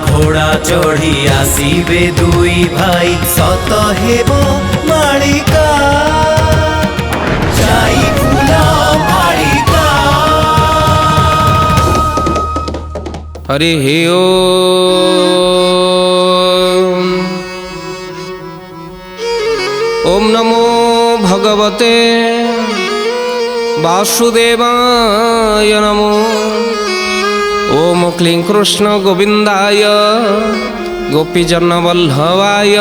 घोड़ा चढ़ी आसीबे दुई भाई सत हेब मालिका जाई फूल मालिका। हरि ओम नमो भगवते वासुदेवाय नमो। ओम क्लीं कृष्ण गोविंदाय गोपीजन वल्लभाय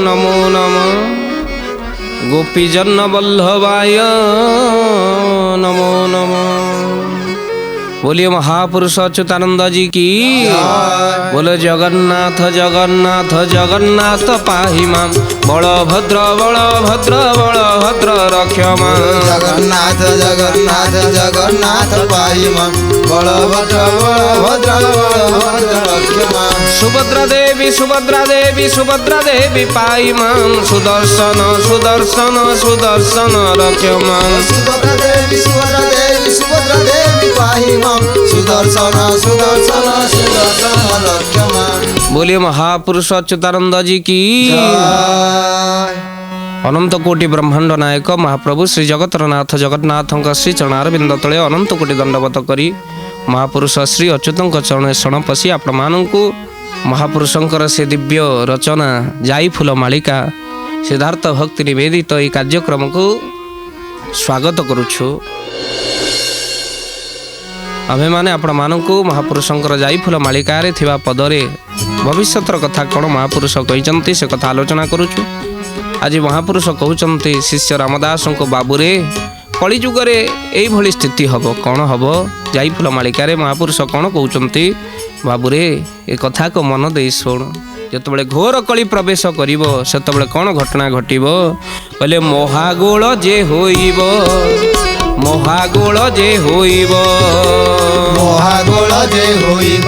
नमो नमः। गोपीजन वल्लभाय नमो नमः। बोलिए महापुरुष अच्युतानंद जी की। बोलो जगन्नाथ जगन्नाथ जगन्नाथ पाहि मां। बलभद्र बलभद्र बलभद्र रक्ष मां। जगन्नाथ जगन्नाथ जगन्नाथ पाहि मां। बलभद्र बलभद्र बलभद्र रक्ष मां। सुभद्रा देवी सुभद्रा देवी सुभद्रा देवी पाहि मां। सुदर्शन सुदर्शन सुदर्शन रक्ष मां। सुभद्रा देवी सुभद्रा देवी सुभद्रा देवी पाहि मां। सुदर्शन सुदर्शन सुदर्शन रक्ष मां। बोलिए महापुरुष अच्युतानंद जी की। अनंत कोटि ब्रह्मांड नायक महाप्रभु श्री जगतरनाथ जगन्नाथ श्री चरणारविंद तले अनंत कोटि दंडवत करी महापुरुष श्री अच्युत चरण शरण पशि आपण मानू महापुरुषंकर से दिव्य रचना जाई फूल मालिका सिद्धार्थ भक्ति निवेदित यह कार्यक्रम को स्वागत करुछु। आमे माने आपण मानू महापुरुषंकर जाई फूल मालिका रे थिबा पदरे भविष्यतर कथा कौन महापुरुष कहते से कथा आलोचना करुछु। आज महापुरुष कहते शिष्य रामदास को बाबूरे कली जुगरे यही भली स्थिति हम कौन हम जाई फूल मालिका महापुरुष कौन कहते बाबूरे ए कथा को मन दे शुण। जिते घोर कली प्रवेश कर कौन घटना घटब कहले महागोल जे होइब महागोल जे होइब महागोल जे होइब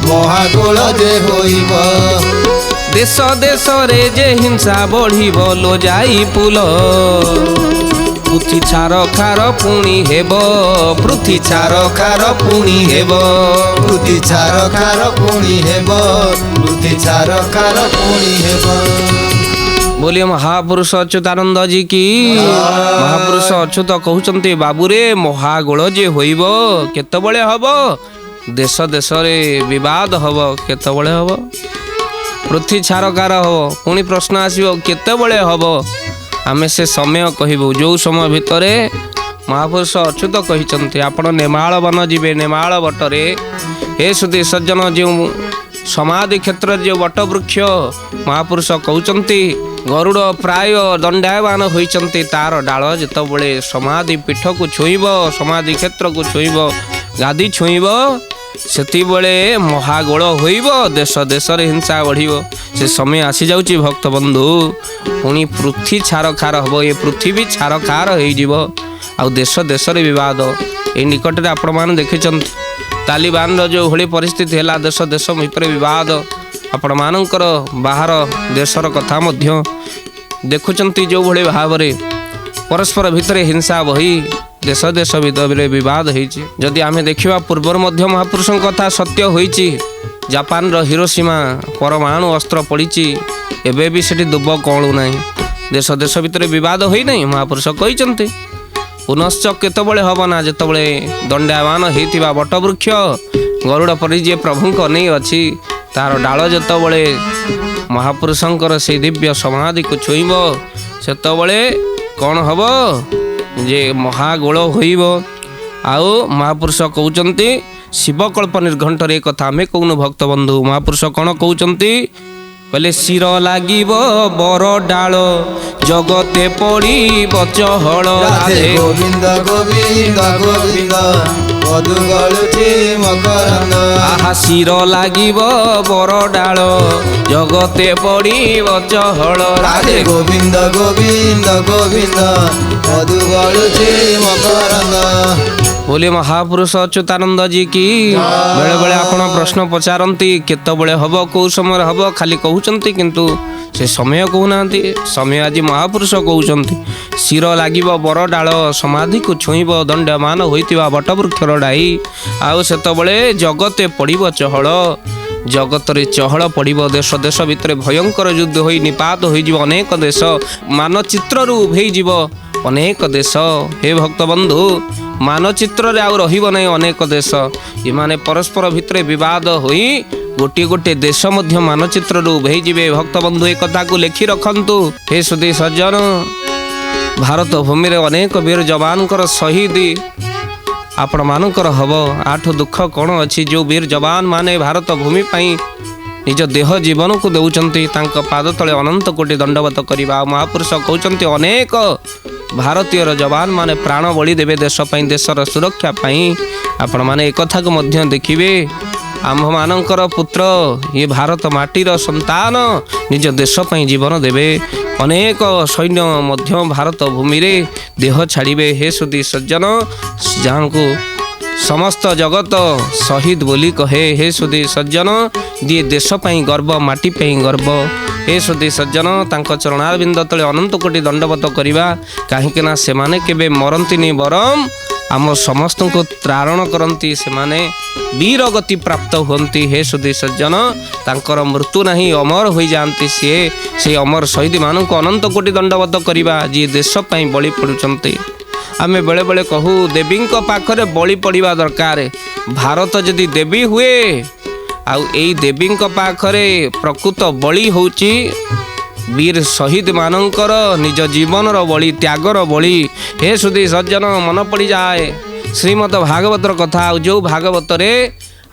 महागोल जे होइब। देश देश रे जे हिंसा बढ़िब लो जाई पुल पृथ्वी छार खार पुणी हेब पृथ्वी छार खार पुणी हेब पृथ्वी छार खार पुणी हेब पृथ्वी छार खार पुणी हेब। बोलिए महापुरुष अच्युतानंद जी की। महापुरुष अच्युत कहते बाबूरे महागोल जे होइब केतबळे हब देश देश रे विवाद हब केतबळे हब पृथ्वी छारकार हब पुणी प्रश्न आसब केतबळे हब आमे से समय कहबू जो समय भितर महापुरुष अच्युत कहते आपण नेमाल वन जीवे नेमाल बटरे हे सुधी सज्जन जो समाधि क्षेत्र जो बट वृक्ष महापुरुष कहते गरुड़ प्राय दंडायमान होइचंती तार डाल जितेबले समाधि पीठ को छुईब समाधि क्षेत्र को छुईब गादी छुईब सेतिबले महागोल होइब देश देश रे हिंसा बढ़िब से समय आसी जाउची भक्त बंधु पुणी पृथ्वी छार खार हम ये पृथ्वी भी छार खार हो देश देश रे विवाद ये निकट में आपण मैंने देखी तालिबान जो भली परिस्थिति है देश देश भितर विवाद आपण मानकर बाहर देशर कथा मध्य देखुचंती जो भली भाव परस्पर भितर हिंसा बही देश देश भितर विवाद होइछि। जदि आमे देखिबा पूर्वर मध्य महापुरुष कथा सत्य होइछि जापान रो हिरोशिमा परमाणु अस्त्र पड़िछि एबे भी सेठी दुब कळू नाही देश देश भितर विवाद होई नाही महापुरुष कहिचंती पुनश्च केतबळे हबना जेतबळे दंडायमान हेतिबा बटवृक्ष गरुड़ परि जे प्रभुंक नहीं अछि तार डाल जेतबळे महापुरुषंकर से दिव्य समाधि को छुईब सेतबळे कौन हब जे महागोल होइब। आओ महापुरुष कहते शिवकल्प निर्घंटे कथा आमे कहूनु भक्त बंधु महापुरुष कौन कहते कहले शिर लागिब बर डाल जगते पड़ी चहल गोविंद गोविंद गोविंद मधु गलुछि मकरंद। आहा शिर लागिब बर डाल जगते पड़ी चहल राधे गोविंद गोविंद गोविंद मधु गलुछि मकरंद। बोलिए महापुरुष अच्युतानंद जी की। बेले बेले आपण प्रश्न पचारती केतबेले हब कौ समय हब खाली कहउचंती किंतु से समय कहूना समय आज महापुरुष कहउचंती शिर लागिब बर डाल समाधि को छुईब दंडमान होइतिबा बटवृक्षर डाई आउ सेतबेले जगते पड़िब चहल जगत रे चहल पड़िब देश देश भितर भयंकर युद्ध होई निपात होइजिब अनेक देश मानचित्र रु उभेइजिब अनेक देश। हे भक्त बंधु मानचित्र रे आउ रहिब नै अनेक देश इमाने परस्पर भितर विवाद होई गोटे गोटे देश मध्य मानचित्र रु उभेइजिबे। भक्त बंधु एक कथा को लेखि रखंतु। हे सुधी सज्जन भारत भूमि रे अनेक वीर जवान कर शहीद आपण मानकर हब आठ दुख कौन अच्छी जो वीर जवान माने भारत भूमि पाई निज देह जीवन को देउचंती तांका पाद तले अनंत कोटि दंडवत करिबा। महापुरुष कहउचंती अनेक भारतीय जवान माने प्राण बलि देवे देश पाई देशर सुरक्षा पाई। आपण माने एक कथा को मध्य देखिबे आम मानकर पुत्र ये भारत माटीर संतान निज देश पाई जीवन देवे अनेक सैन्य मध्य भारत भूमि रे देह छाड़िबे। हे सुधी सज्जन जहाँ को समस्त जगत शहीद बोली कहे। हे सुधी सज्जन दिए देश पाई गर्व माटी पाई गर्व। हे सुधी सज्जन तांको चरणारविंद तले अनंत कोटि दंडवत करिबा काहेकि ना सेमाने केबे मरंतिनी बरम आम समस्त को त्रारण करती से माने वीर गति प्राप्त होती। हे सुधी सज्जन तांकर मृत्यु नहीं अमर हो जाती सी से अमर शहीद मान को अनंत कोटि दंडवत करवा जी देश पाई बलि पड़ुचंती। आमे बेले बेले कहू देवी पाखरे बलि पड़वा दरकार। भारत जदि देवी हुए आउ एई देवी पाखरे प्रकृत बलि होची वीर शहीद मानकर निज जीवन बलि त्यागर बलि। हे सुधी सज्जन मन पड़ी जाए श्रीमद भागवतर कथा जो भागवत रे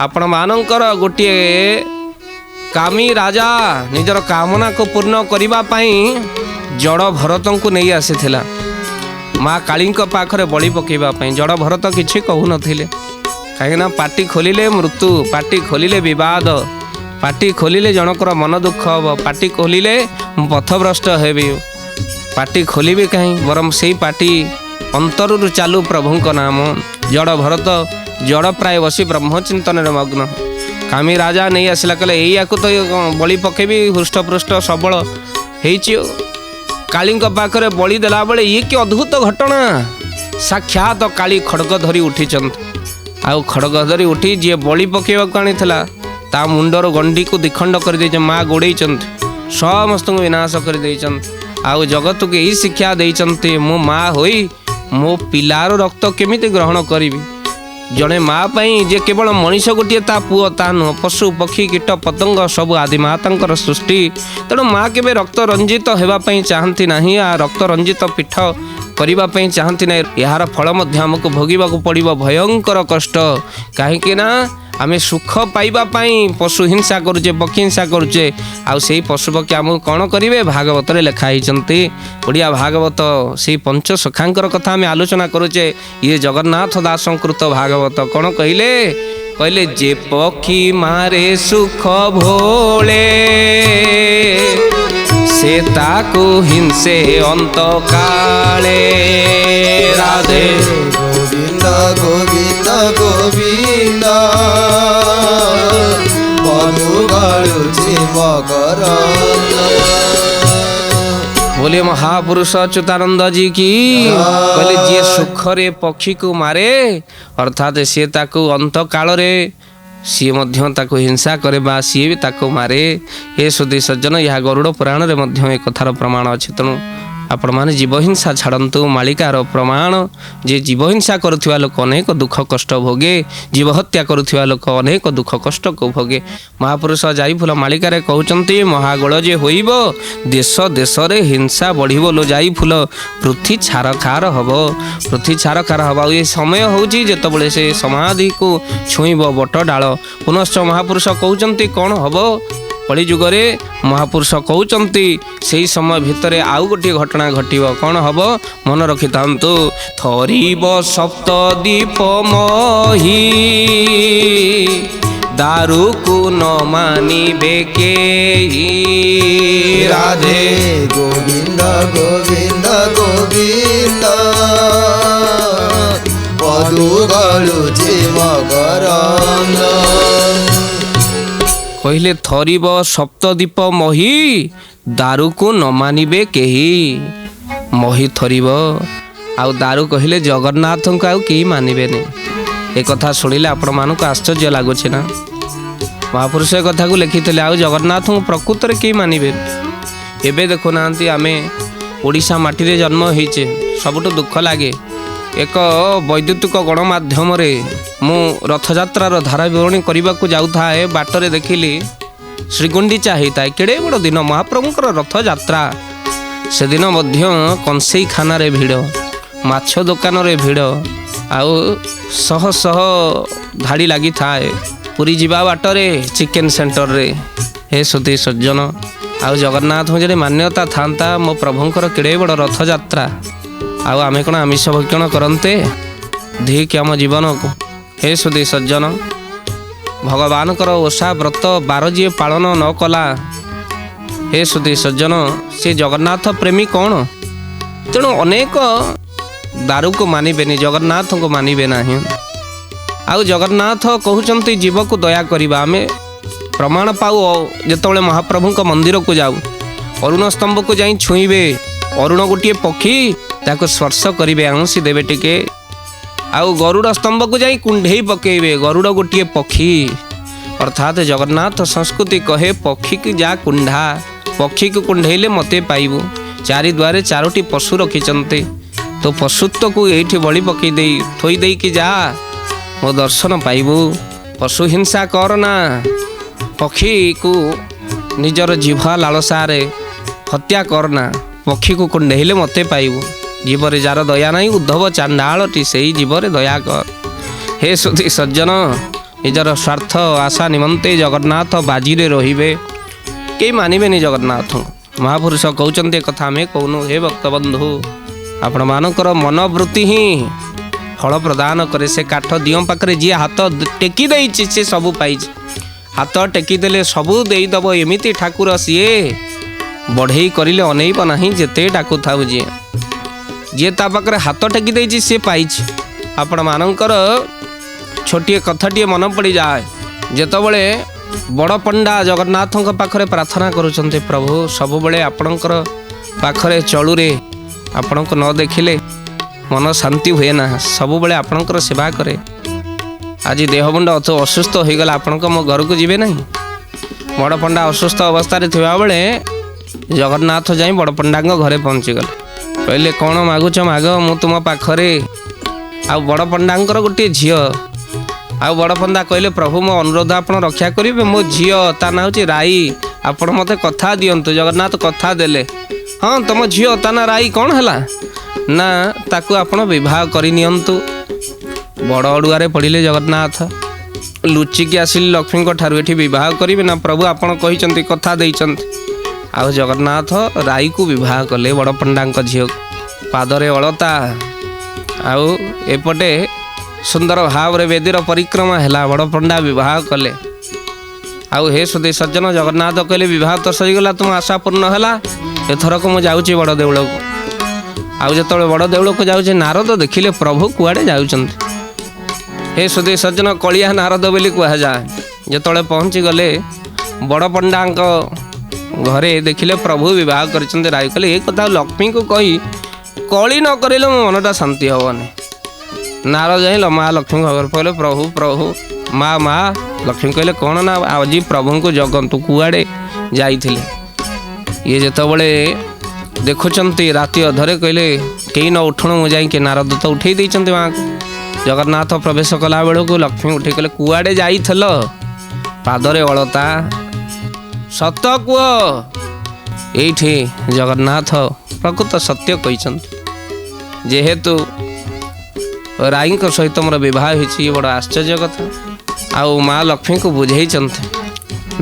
आपण मानकर गोटे कामी राजा निजर कामना को पूर्ण करिबा पाई जड़ भरत को नहीं आसीथिला माँ काली पाखरे बलि पकेबा पाई। जड़ भरत किछि कहू नथिले कहीं पाटी खोलिले मृत्यु पाटी खोलिले विवाद पाटी खोलिले जनकर मन दुख हम पाटी खोलिले पथभ्रष्ट हेबी पाटी खोलिबे कहीं बरम से पाटी अंतरु चालू प्रभु नाम। जड़ भरत जड़ प्राय बसी ब्रह्मचिंतन मग्न कामी राजा नहीं आसला कहले या तो बलि पकेबी हृष्टपृष्ट सबल होइछि काली पाखरे बलि देला बेले ये कि अद्भुत घटना साक्षात काली खड़ग धरी उठिचंत आउ खड़ग धरी उठी जी बलि पकेबा आनी ता मुंडर गंडी को दिखंड कर दे माँ गोड़े समस्त को विनाश कर दे आउ जगत को यही शिक्षा देते मो माँ होई मो पिलार रक्त केमिति ग्रहण करी जड़े माँ पाई जे केवल मनीष गोटे ता पुओ ता नुह पशु पक्षी कीट पतंग सब आदि माता सृष्टि तेणु माँ के रक्त रंजित होगापी चाहती ना आ रक्त रंजित पीठ करने चाहती ना यार फल आमको भोगवाक पड़ो भयंकर कष्ट कहीं आमे सुख पाइबा पाई पशु हिंसा करुचे पक्षी हिंसा करुचे आउ से पशु पक्षी आमको कौन करेंगे भागवत लिखाई ओडिया भागवत से पंच सखांकर कथा आम आलोचना करुचे ये जगन्नाथ दासंकृत भागवत कौन कहले कहले जे पक्षी मारे सुख भोले से ताको हिंसे अंत काले राधे गोविंद गोविंद गोविंद मधु गलुछि मकरंद। बोले महापुरुष अच्युतानंद जी की। कहले जे सुख रे पक्षी को मारे अर्थात सी ताको अंत काल रे सी मध्य ताको हिंसा करे बा सी भी ताको मारे। हे सुधी सज्जन यह गरुड़ पुराण रे मध्य एक कथार प्रमाण अच्छे तेणु आपण मैंने जीव हिंसा छाड़तु मालिकार प्रमाण जे जीव हिंसा करुवा लोक अनेक दुख कष्ट भोगे जीव हत्या करुवा लोक अनेक दुख कष्ट को भोगे। महापुरुष जाइफुल मालिकार कहते महागोल जे होइब देश देश रे हिंसा बढ़िब लो जाइफुल पृथ्वी छारखार हब पृथ्वी छारखार हब ये समय होची जेतबेले से समाधि को छुईब बट डाल पुनश्च महापुरुष कहते कौन हब कली जुगरे महापुरुष कहते से समय भितर आउ गोटे घटना घटिब कौन हम मन रखि थांतु थरीब सप्तदीप मही दारू को न मानिबे के राधे गोविंद गोविंद गोविंद पद ମଧୁ ଗଳୁଛି ମକରନ୍ଦ। କହିଲେ ଥରିବ ସପ୍ତଦୀପ ମହି ଦାରୁକୁ ନ ମାନିବେ କେହି। ମହି ଥରିବ ଆଉ ଦାରୁ କହିଲେ ଜଗନ୍ନାଥଙ୍କୁ ଆଉ କେହି ମାନିବେନି। ଏ କଥା ଶୁଣିଲେ ଆପଣମାନଙ୍କୁ ଆଶ୍ଚର୍ଯ୍ୟ ଲାଗୁଛି ନା? ମହାପୁରୁଷ ଏ କଥାକୁ ଲେଖିଥିଲେ ଆଉ ଜଗନ୍ନାଥଙ୍କୁ ପ୍ରକୃତରେ କେହି ମାନିବେନି। ଏବେ ଦେଖୁନାହାନ୍ତି ଆମେ ଓଡ଼ିଶା ମାଟିରେ ଜନ୍ମ ହେଇଛେ, ସବୁଠୁ ଦୁଃଖ ଲାଗେ ଏକ ବୈଦ୍ୟୁତିକ ଗଣମାଧ୍ୟମରେ ମୁଁ ରଥଯାତ୍ରାର ଧାରା ବିବରଣୀ କରିବାକୁ ଯାଉଥାଏ, ବାଟରେ ଦେଖିଲି ଶ୍ରୀଗୁଣ୍ଡିଚା ହେଇଥାଏ। କେଡ଼େ ବଡ଼ ଦିନ ମହାପ୍ରଭୁଙ୍କର ରଥଯାତ୍ରା। ସେଦିନ ମଧ୍ୟ କଂସେଇ ଖାନାରେ ଭିଡ଼, ମାଛ ଦୋକାନରେ ଭିଡ଼, ଆଉ ଶହ ଶହ ଧାଡ଼ି ଲାଗିଥାଏ। ପୁରୀ ଯିବା ବାଟରେ ଚିକେନ୍ ସେଣ୍ଟରରେ। ହେ ସୁଧୀ ସଜ୍ଜନ, ଆଉ ଜଗନ୍ନାଥଙ୍କୁ ଯଦି ମାନ୍ୟତା ଥାନ୍ତା ମୋ ପ୍ରଭୁଙ୍କର କେଡ଼େ ବଡ଼ ରଥଯାତ୍ରା, ଆଉ ଆମେ କ'ଣ ଆମିଷ ଭକ୍ଷଣ କରନ୍ତେ ଧିକ୍ ଆମ ଜୀବନକୁ? ହେ ସୁଧୀ ସଜ୍ଜନ, ଭଗବାନଙ୍କର ଓଷା ବ୍ରତ ବାର ଯିଏ ପାଳନ ନ କଲା, ହେ ସୁଧୀ ସଜ୍ଜନ, ସେ ଜଗନ୍ନାଥ ପ୍ରେମୀ କ'ଣ? ତେଣୁ ଅନେକ ଦାରୁକୁ ମାନିବେନି, ଜଗନ୍ନାଥଙ୍କୁ ମାନିବେ ନାହିଁ। ଆଉ ଜଗନ୍ନାଥ କହୁଛନ୍ତି ଜୀବକୁ ଦୟା କରିବା। ଆମେ ପ୍ରମାଣ ପାଉ ଯେତେବେଳେ ମହାପ୍ରଭୁଙ୍କ ମନ୍ଦିରକୁ ଯାଉ, ଅରୁଣ ସ୍ତମ୍ଭକୁ ଯାଇ ଛୁଇଁବେ, ଅରୁଣ ଗୋଟିଏ ପକ୍ଷୀ, ତାକୁ ସ୍ପର୍ଶ କରିବେ, ଆଉଁସି ଦେବେ ଟିକେ। ଆଉ ଗରୁଡ଼ ସ୍ତମ୍ଭକୁ ଯାଇ କୁଣ୍ଢେଇ ପକେଇବେ, ଗରୁଡ଼ ଗୋଟିଏ ପକ୍ଷୀ। ଅର୍ଥାତ୍ ଜଗନ୍ନାଥ ସଂସ୍କୃତି କହେ ପକ୍ଷୀକୁ ଯା କୁଣ୍ଢା, ପକ୍ଷୀକୁ କୁଣ୍ଢେଇଲେ ମୋତେ ପାଇବୁ। ଚାରି ଦ୍ୱାରେ ଚାରୋଟି ପଶୁ ରଖିଛନ୍ତି, ତୋ ପଶୁତ୍ୱକୁ ଏଇଠି ବଳି ପକେଇ ଦେଇ ଥୋଇ ଦେଇକି ଯା, ମୋ ଦର୍ଶନ ପାଇବୁ। ପଶୁ ହିଂସା କର ନା, ପକ୍ଷୀକୁ ନିଜର ଜିଭା ଲାଳସାରେ ହତ୍ୟା କରନା, ପକ୍ଷୀକୁ କୁଣ୍ଢେଇଲେ ମୋତେ ପାଇବୁ। ଜୀବରେ ଯାର ଦୟା ନାହିଁ ଉଦ୍ଧବ ଚାଣ୍ଡାଳଟି ସେଇ ଜୀବରେ ଦୟା କର। ହେ ସୁଧୀ ସଜ୍ଜନ, ନିଜର ସ୍ୱାର୍ଥ ଆଶା ନିମନ୍ତେ ଜଗନ୍ନାଥ ବାଜିରେ ରହିବେ, କେହି ମାନିବେନି ଜଗନ୍ନାଥଙ୍କୁ। ମହାପୁରୁଷ କହୁଛନ୍ତି ଏ କଥା ଆମେ କହୁନୁ। ହେ ଭକ୍ତବନ୍ଧୁ, ଆପଣମାନଙ୍କର ମନୋବୃତ୍ତି ହିଁ ଫଳ ପ୍ରଦାନ କରେ। ସେ କାଠ ଦିଅଁ ପାଖରେ ଯିଏ ହାତ ଟେକି ଦେଇଛି ସେ ସବୁ ପାଇଛି। ହାତ ଟେକି ଦେଲେ ସବୁ ଦେଇଦେବ ଏମିତି ଠାକୁର ସିଏ, ବଢ଼େଇ କରିଲେ ଅନେଇବ ନାହିଁ ଯେତେ ଡାକୁଥାଉ। ଯିଏ ତା ପାଖରେ ହାତ ଟେକି ଦେଇଛି ସିଏ ପାଇଛି। ଆପଣମାନଙ୍କର ଛୋଟିଏ କଥାଟିଏ ମନେ ପଡ଼ିଯାଏ, ଯେତେବେଳେ ବଡ଼ ପଣ୍ଡା ଜଗନ୍ନାଥଙ୍କ ପାଖରେ ପ୍ରାର୍ଥନା କରୁଛନ୍ତି, ପ୍ରଭୁ ସବୁବେଳେ ଆପଣଙ୍କର ପାଖରେ ଚଳୁରେ, ଆପଣଙ୍କୁ ନ ଦେଖିଲେ ମନ ଶାନ୍ତି ହୁଏ ନା, ସବୁବେଳେ ଆପଣଙ୍କର ସେବା କରେ। ଆଜି ଦେହମୁଣ୍ଡ ଅସୁସ୍ଥ ହୋଇଗଲା, ଆପଣଙ୍କ ମୋ ଘରକୁ ଯିବେ ନାହିଁ? ବଡ଼ ପଣ୍ଡା ଅସୁସ୍ଥ ଅବସ୍ଥାରେ ଥିବାବେଳେ ଜଗନ୍ନାଥ ଯାଇ ବଡ଼ ପଣ୍ଡାଙ୍କ ଘରେ ପହଞ୍ଚିଗଲେ। କହିଲେ କ'ଣ ମାଗୁଛ ମାଗ, ମୁଁ ତୁମ ପାଖରେ। ଆଉ ବଡ଼ ପଣ୍ଡାଙ୍କର ଗୋଟିଏ ଝିଅ। ଆଉ ବଡ଼ ପଣ୍ଡା କହିଲେ ପ୍ରଭୁ ମୋ ଅନୁରୋଧ ଆପଣ ରକ୍ଷା କରିବେ, ମୋ ଝିଅ ତା ନାଁ ହେଉଛି ରାଇ, ଆପଣ ମୋତେ କଥା ଦିଅନ୍ତୁ। ଜଗନ୍ନାଥ କଥା ଦେଲେ। ହଁ ତମ ଝିଅ ତା ନାଁ ରାଇ, କ'ଣ ହେଲା ନା ତାକୁ ଆପଣ ବିବାହ କରିନିଅନ୍ତୁ। ବଡ଼ ଅଡ଼ୁଆରେ ପଡ଼ିଲେ ଜଗନ୍ନାଥ। ଲୁଚିକି ଆସିଲି ଲକ୍ଷ୍ମୀଙ୍କ ଠାରୁ, ଏଠି ବିବାହ କରିବେ ନା ପ୍ରଭୁ, ଆପଣ କହିଛନ୍ତି କଥା ଦେଇଛନ୍ତି। ଆଉ ଜଗନ୍ନାଥ ରାଇକୁ ବିବାହ କଲେ, ବଡ଼ ପଣ୍ଡାଙ୍କ ଝିଅକୁ। ପାଦରେ ଅଳତା, ଆଉ ଏପଟେ ସୁନ୍ଦର ଭାବରେ ବେଦୀର ପରିକ୍ରମା ହେଲା, ବଡ଼ ପଣ୍ଡା ବିବାହ କଲେ। ଆଉ ହେ ସୁଧୀ ସଜ୍ଜନ, ଜଗନ୍ନାଥ କହିଲେ ବିବାହ ତ ସରିଗଲା, ତୁମ ଆଶା ପୂର୍ଣ୍ଣ ହେଲା, ଏଥରକ ମୁଁ ଯାଉଛି ବଡ଼ ଦେଉଳକୁ। ଆଉ ଯେତେବେଳେ ବଡ଼ ଦେଉଳକୁ ଯାଉଛି, ନାରଦ ଦେଖିଲେ ପ୍ରଭୁ କୁଆଡ଼େ ଯାଉଛନ୍ତି। ହେ ସୁଧୀ ସଜ୍ଜନ, କଳିଆ ନାରଦ ବୋଲି କୁହାଯାଏ। ଯେତେବେଳେ ପହଞ୍ଚିଗଲେ ବଡ଼ ପଣ୍ଡାଙ୍କ ଘରେ ଦେଖିଲେ ପ୍ରଭୁ ବିବାହ କରିଛନ୍ତି ରାଇ। କହିଲେ ଏ କଥା ଲକ୍ଷ୍ମୀଙ୍କୁ କହି କଳି ନ କରିଲେ ମୋ ମନଟା ଶାନ୍ତି ହେବନି। ନାରଦ ଯାଇଁଲ ମା ଲକ୍ଷ୍ମୀଙ୍କ ଘର କହିଲେ ପ୍ରଭୁ ପ୍ରଭୁ, ମା ଲକ୍ଷ୍ମୀ କହିଲେ କ'ଣ ନା ଆଜି ପ୍ରଭୁଙ୍କୁ ଜଗନ୍ତୁ, କୁଆଡ଼େ ଯାଇଥିଲେ। ଇଏ ଯେତେବେଳେ ଦେଖୁଛନ୍ତି ରାତି ଅଧରେ, କହିଲେ କେହି ନ ଉଠୁଣୁ, ମୁଁ ଯାଇକି ନାରଦ ତ ଉଠେଇ ଦେଇଛନ୍ତି ମାଆକୁ। ଜଗନ୍ନାଥ ପ୍ରବେଶ କଲା ବେଳକୁ ଲକ୍ଷ୍ମୀ ଉଠେଇ କହିଲେ କୁଆଡ଼େ ଯାଇଥିଲ? ପାଦରେ ଅଳତା, ସତ କୁହ। ଏଇଠି ଜଗନ୍ନାଥ ପ୍ରକୃତ ସତ୍ୟ କହିଛନ୍ତି। ଯେହେତୁ ରାଇଙ୍କ ସହିତ ମୋର ବିବାହ ହେଇଛି, ଏ ବଡ଼ ଆଶ୍ଚର୍ଯ୍ୟ କଥା। ଆଉ ମା ଲକ୍ଷ୍ମୀଙ୍କୁ ବୁଝେଇଛନ୍ତି।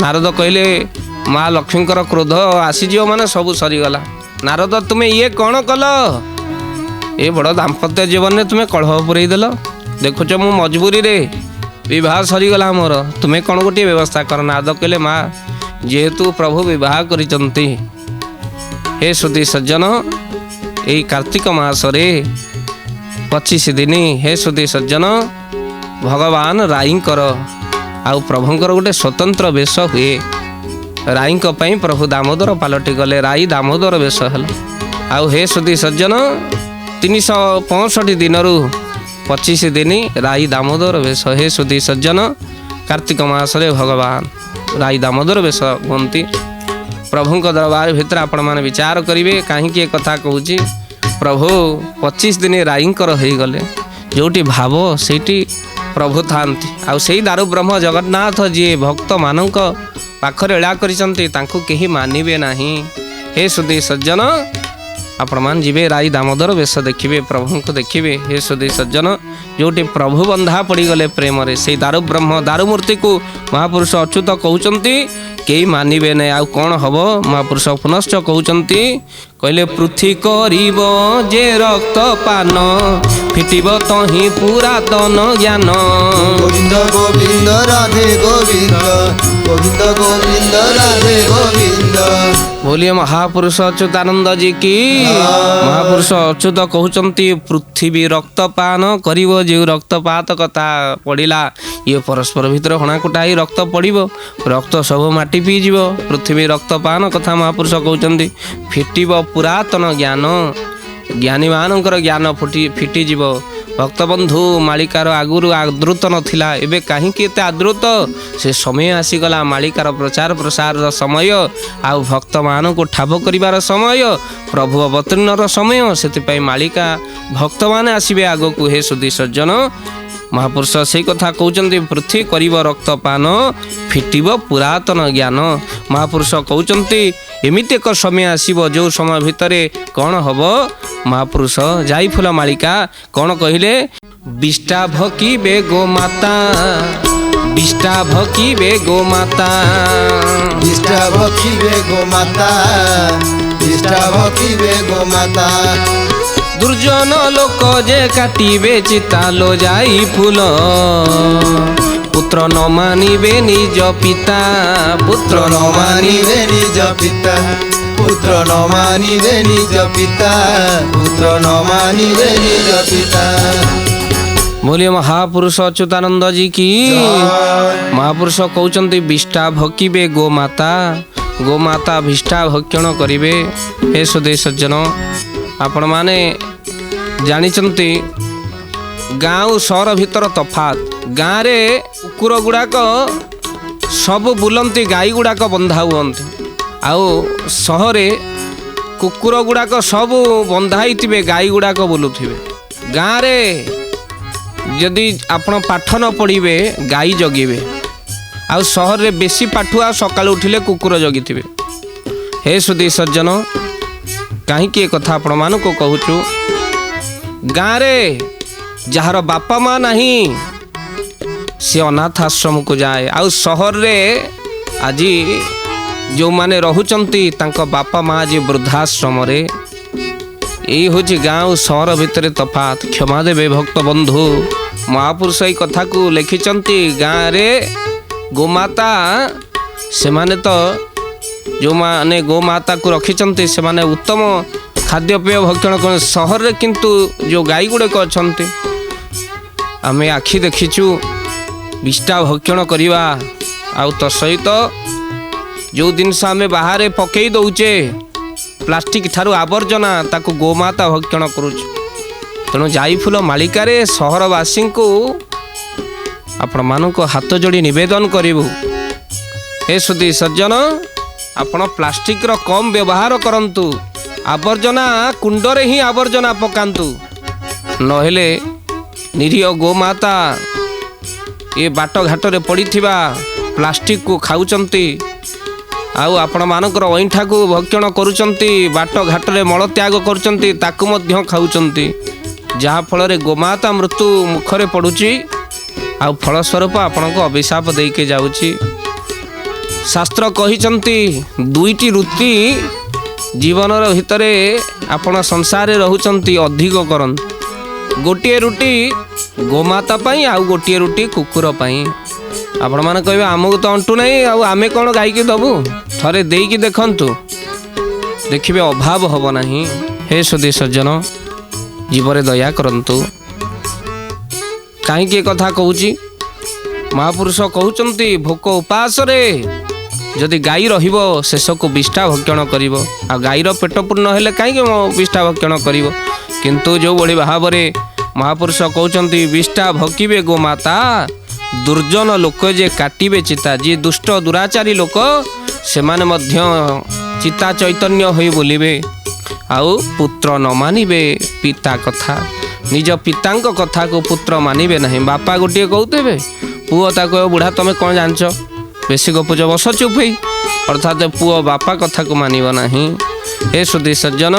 ନାରଦ କହିଲେ ମା ଲକ୍ଷ୍ମୀଙ୍କର କ୍ରୋଧ ଆସିଯିବ ମାନେ ସବୁ ସରିଗଲା। ନାରଦ ତୁମେ ଇଏ କ'ଣ କଲ? ଏ ବଡ଼ ଦାମ୍ପତ୍ୟ ଜୀବନରେ ତୁମେ କଳହ ପୁରେଇ ଦେଲ। ଦେଖୁଛ ମୁଁ ମଜବୁରିରେ ବିବାହ ସରିଗଲା ମୋର, ତୁମେ କ'ଣ ଗୋଟିଏ ବ୍ୟବସ୍ଥା କର। ନାରଦ କହିଲେ ମା ଯେହେତୁ ପ୍ରଭୁ ବିବାହ କରିଛନ୍ତି, ହେ ସୁଧୀ ସଜ୍ଜନ, ଏଇ କାର୍ତ୍ତିକ ମାସରେ 25 दिन हे सुधी सज्जन भगवान राईंकर आउ प्रभुंकर गोटे स्वतंत्र वेश हुए राईंक पई प्रभु दामोदर पालटी गले राई दामोदर वेश हल आउ हे सुधी सज्जन 365 दिनरू 25 दिन राई दामोदर वेश हे सुधी सज्जन कार्तिक मासरे भगवान राई दामोदर वेश हुंती प्रभुंक दरबार भितर आपण माने विचार करिवे काहे कथा कहूची प्रभु 25 दिन राईंकर हो गले जोटी भाव सेठी प्रभु थांती आउ सेही दारु ब्रह्म जगन्नाथ जी भक्त मानक पाखरे एळा करिसंती तांको केही मानिबे नाही हे सुधी सज्जन आपण मान जीवे राई दामोदर वेश देखिए प्रभु को देखिए हे सुधी सज्जन जोटी प्रभु बंधा पड़ी गले प्रेम रे से दारु ब्रह्म दारु मूर्ति को महापुरुष अच्युत कहउचंती केही मानिबे नै आउ कोन हबो महापुरुष पुनश्च कहउचंती कहले पृथ्वी करिब जे रक्त पान फिटिब तही पुरातन ज्ञान गोविंद गोविंद राधे गोविंद गोविंद गोविंद राधे गोविंद बोलिए महापुरुष अच्युतानंद जी की महापुरुष अच्युत कहउचंती पृथ्वी रक्तपान करिवो जे रक्तपात कथा पड़िला ये परस्पर भितर हणाकुटाई रक्त पड़िबो रक्त सब माटी पी जीवो पृथ्वी रक्तपान कथा महापुरुष कहउचंती फिटिबो पुरातन ज्ञान ज्ञानी मानकर ज्ञान फिटी जीव भक्तबंधु मालिकार आगुरु आदृत नथिला एबे काहे एते आदृत से समय आसीगला मालिकार प्रचार प्रसार समय आ भक्त मान को ठाब करिवार समय प्रभु अवतीर्णर समय सेति मालिका भक्त माने आसीबे आगो को हे सुधी सज्जन महापुरुष से कथा कहउचंती पृथ्वी करिब रक्तपान फिटिब पुरातन ज्ञान महापुरुष कहउचंती एमिति एक समय आसीबो जो समय भितरे कौन हब महापुरुष जाई फूल मालिका कौन कहिले विष्टा भकिबे गो माता विष्टा भकिबे गो माता विष्टा भकिबे गो माता विष्टा भकिबे गो माता दुर्जन लोक जे काटिबे चिता लो जाई फूल पुत्र न मानिबे निज पिता पुत्र न मानिबे निज पिता पुत्र न मानिबे निज पिता पुत्र न मानिबे निज पिता बोलिए महापुरुष अच्युतानंद जी की महापुरुष कहउचंती विष्टा भकिबे गो माता विष्टा भक्षण करिवे हे सुधी सज्जन आपण माने जानिचंती गाँव सहर भीतर तफात गाँ रे कुकुर गुड़ाक सब बुलंती गाई गुड़ाक बंधा हुअन्ति आउ सहरे कुकुर गुड़ाक सब बंधाई थिबे गाई गुड़ाक बुलुथिबे गाँ रे यदि आपण पाठ न पढ़िबे गाई जगिबे आउ सहर रे बेसी पाठुआ सकाल उठिले कुकुर जगिथिबे हे सुधी सज्जन कहीं कथा आपण मानक कहूचु गाँ रे जार बापा माँ नहीं सी अनाथ आश्रम को जाए आउ सहर रे आज जो माने रहुचंती तांको बापा माँ आज वृद्धाश्रम रे यही हूँ गाँव सहर भितर तफात क्षमा देवे भक्त बंधु महापुरुष यही कथा को लिखिचंती गाँ रे गोमाता से माने तो जो माने गोमाता को रखिचंती से माने उत्तम खाद्यपेय भक्षण कर सहर रे किंतु जो गाई गुड़ाक अच्छे आमे आखि देखीचु विष्टा भक्षण करवा आउ तो सहित जो जिनस आमे बाहर पकई दौचे प्लास्टिक ठारू आवर्जना ताकू गोमाता भक्षण करुच तेणु जाईफुल मालिकारे सहरवासी को आपण मानक हाथ जोड़ी निवेदन करिवु हे सुधी सज्जन आपण प्लास्टिक रो कम व्यवहार करंतु आवर्जना कुंडरे ही आवर्जना पकांतु नहेले निरीह गोमाता ये बाट घाट रे पड़ीथिबा प्लास्टिक को खाउचंती आउ आपण मानकर अईठा को भक्षण करुचंती बाट घाट रे मल त्याग करुचंती ताकू मध्य खाउचंती जहा फल रे गोमाता मृत्यु मुखरे पड़ुची आउ फलस्वरूप आपण को अभिशाप देके जाउची शास्त्र कहिचंती दुईटी ऋतु जीवन भितरे आपण संसार रहुचंती अधिक करन गोटे रुटी गोमाता पाई आउ गोटे रुटी कुकुर पाई आपण माने कहबे आमको तो अंटू नहीं आमे कौन गाई के दबु थरे देकी देखंतु देखिबे अभाव हब नहीं हे सुधी सज्जन जीवरे दया करंतु। କାହିଁକି ଏ କଥା କହୁଛି? ମହାପୁରୁଷ କହୁଛନ୍ତି ଭୋକ ଉପାସରେ ଯଦି ଗାଈ ରହିବ ଶେଷକୁ ବିଷ୍ଠା ଭକ୍ଷଣ କରିବ। ଆଉ ଗାଈର ପେଟ ପୂର୍ଣ୍ଣ ହେଲେ କାହିଁକି ବିଷ୍ଠା ଭକ୍ଷଣ କରିବ? କିନ୍ତୁ ଯେଉଁଭଳି ଭାବରେ ମହାପୁରୁଷ କହୁଛନ୍ତି ବିଷ୍ଠା ଭକିବେ ଗୋମାତା, ଦୁର୍ଜନ ଲୋକ ଯେ କାଟିବେ ଚିତା, ଯିଏ ଦୁଷ୍ଟ ଦୁରାଚାରୀ ଲୋକ ସେମାନେ ମଧ୍ୟ ଚିତା ଚୈତନ୍ୟ ହୋଇ ବୁଲିବେ। ଆଉ ପୁତ୍ର ନ ମାନିବେ ପିତା କଥା, ନିଜ ପିତାଙ୍କ କଥାକୁ ପୁତ୍ର ମାନିବେ ନାହିଁ। ବାପା ଗୋଟିଏ କହୁଥିବେ, ପୁଅ ତାକୁ ବୁଢ଼ା ତମେ କ'ଣ ଜାଣିଛ, ବେଶୀ ଗପୁଛ, ବସ ଚୁପ୍ ହେଇ। ଅର୍ଥାତ୍ ପୁଅ ବାପା କଥାକୁ ମାନିବ ନାହିଁ। ଏ ସୁଧୀ ସଜ୍ଜନ,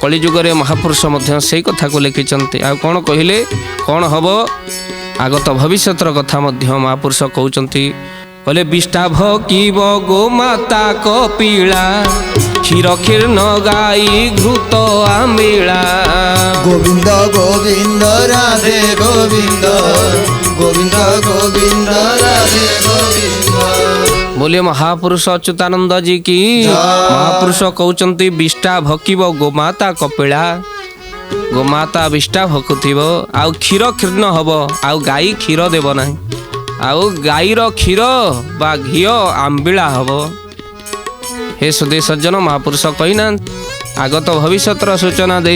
କଳିଯୁଗରେ ମହାପୁରୁଷ ମଧ୍ୟ ସେଇ କଥାକୁ ଲେଖିଛନ୍ତି। ଆଉ କ'ଣ କହିଲେ କ'ଣ ହେବ? ଆଗତ ଭବିଷ୍ୟତର କଥା ମଧ୍ୟ ମହାପୁରୁଷ କହୁଛନ୍ତି। କହିଲେ ବିଷ୍ଠା ଭକିବ ଗୋମାତା କପିଳା, କ୍ଷୀର କ୍ଷୀର୍ଣ୍ଣ ଗାଈ ଘୃତ ଆମ୍ବିଳା। ଗୋବିନ୍ଦ ଗୋବିନ୍ଦ ରାଧେ ଗୋବିନ୍ଦ, ଗୋବିନ୍ଦ ଗୋବିନ୍ଦ ରାଧେ ଗୋବିନ୍ଦ। बोलिए महापुरुष अच्युतानंद जी की। महापुरुष कहउचंती विष्ठा भकिब गोमाता कपिला, गोमाता विष्ठा भकुथिब, आउ क्षीर क्षीर्ण हब, आउ गाई क्षीर देव नाही, आउ गाईर क्षीर बा घीओ आंबिला हब। हे सुधी सज्जन, महापुरुष कहिना आगत भविष्यतर सूचना दे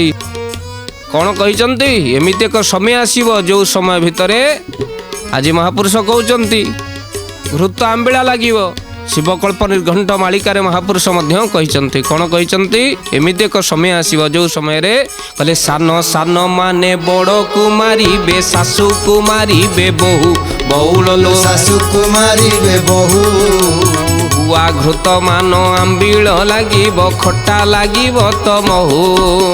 कौन कहिचंती, एमिति एक समय आसीबो जो समय भितरे आज महापुरुष कहउचंती घृत आंबिला लागिब। शिवकल्प निर्घंट मालिकार महापुरुष मध्य कहिचंती, कौन कहिचंती, एमिति एक समय आसीबो जो समय रे कहले सान सान माने बड़ कुमारी बे सासु कुमारी बे बहु, बहुल लो सासु कुमारी बे बहु। हुआ घृत मान आंबिल लागिब, खट्टा लागिब तमहु।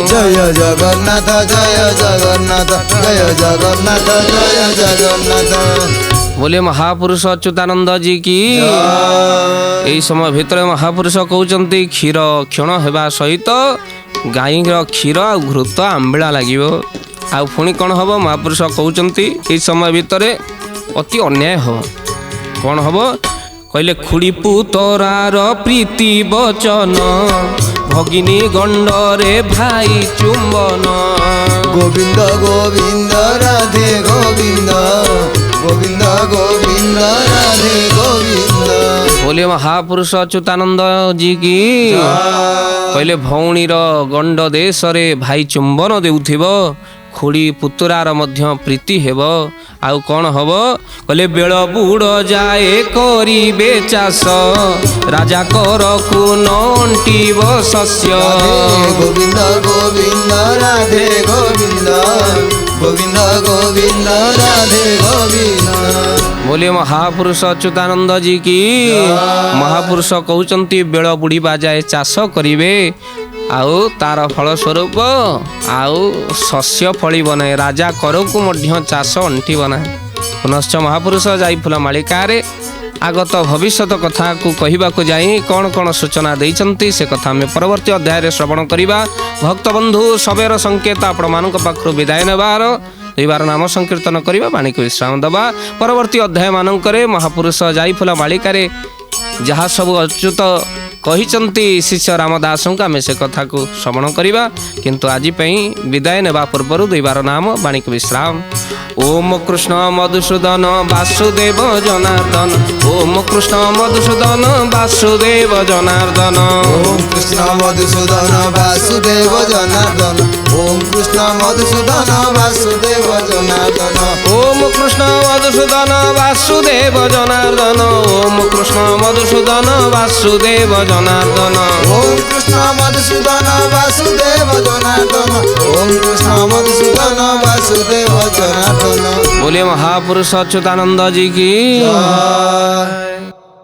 जय जगन्नाथ जय जगन्नाथ जय जगन्नाथ जय जगन्नाथ। बोले महापुरुष अच्युतानंद जी की। यही समय भितर महापुरुष कहउचंती क्षीर क्षण हेबा सहित गाईर क्षीर आ घृत आंबिला लागिब। आ पुणी कौन हम? महापुरुष कहउचंती यही समय भितर अति अन्याय हो। कौन हम कहले खुड़ी पुतरार प्रीति बचन, भगिनी गंडरे भाई चुंबन। गोविंद गोविंद राधे गोविंद, गोविंद गोविंद राधे गोविंद। बोले महापुरुष अच्युतानंद जी की। कहले भौणीर गंड देश रे भाई चुंबन देउथिब, खुड़ी पुतरार मध्य प्रीति हेब। आउ कौन हब? कहले बेल बुड़ जाए करिबे चाष, राजा कर कुन अंटिब शस्य। गोविंद गोविंद राधे गोविंद, गोविंद गोविंद राधे गोविंद। बोले महापुरुष अच्युतानंद जी की। महापुरुष कहउचंती बेल बुड़ीबा जाए चाष करिवे, आउ तार फल स्वरूप आउ शस्य फलिब नाही, राजा करकु मध्य चाष अंटिब नाही। पुनश्च महापुरुष जाई फुल मालिकारे आगत भविष्यत कथा को कहबाकू जाई कौन कौन सूचना देइचंती से कथा आम परवर्ती अध्याय श्रवण करिबा। भक्त बंधु सबेर संकेत आपण मानक पाखरु विदाय नेबार, दुईबार नाम संकीर्तन करिबा, वाणी को विश्राम दबा। परवर्ती अध्याय मानकरे महापुरुष जाई फुल मालिकारे जहाँ सब अच्युत कहिचंती शिष्य रामदास को आम से कथा को श्रवण करिबा। किंतु आज विदाय नेबा पूर्व दुईबार नाम वाणी को विश्राम। ओम कृष्ण मधुसूदन वासुदेव जनार्दन, ओम कृष्ण मधुसूदन वासुदेव जनार्दन, ओम कृष्ण मधुसूदन वासुदेव जनार्दन, ओम कृष्ण मधुसूदन वासुदेव जनार्दन, ओम कृष्ण मधुसूदन वासुदेव जनार्दन, ओम कृष्ण मधुसूदन वासुदेव जनार्दन, ओम कृष्ण मधुसूदन वासुदेव जनार्दन, ओम कृष्ण मधुसूदन वासुदेव जनार्दन। बोले महापुरुष अच्युतानंद जी की।